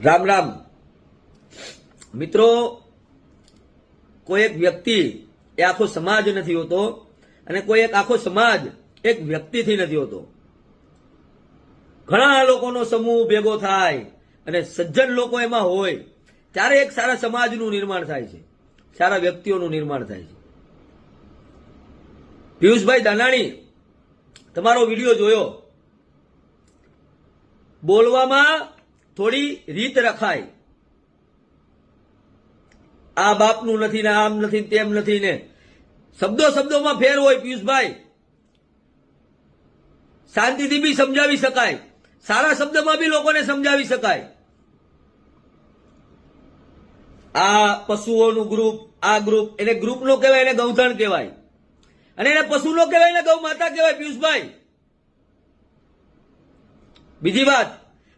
રામ રામ મિત્રો, કોઈ એક વ્યક્તિ એ આખો સમાજ નથી હોતો અને કોઈ એક આખો સમાજ એક વ્યક્તિથી નથી હોતો. ઘણા લોકોનો સમૂહ ભેગો થાય અને સજ્જન લોકો એમાં હોય ત્યારે એક સારા સમાજનું નિર્માણ થાય છે, સારા વ્યક્તિઓનું નિર્માણ થાય છે. પિયુષભાઈ દાનાણી, તમારો વિડીયો જોયો. બોલવામાં થોડી રીત રખાય. આ બાપનું નથી ને આમ નથી તેમ નથી ને શબ્દોમાં ફેર હોય. પિયુષભાઈ, શાંતિથી બી સમજાવી શકાય, સારા શબ્દમાં બી લોકોને સમજાવી શકાય. આ પશુઓનું ગ્રુપ, આ ગ્રુપ, એને ગ્રુપ નો કહેવાય, એને ગૌધન કહેવાય, અને એને પશુ નો કહેવાય, એને ગૌ માતા કહેવાય. પિયુષભાઈ, બીજી વાત,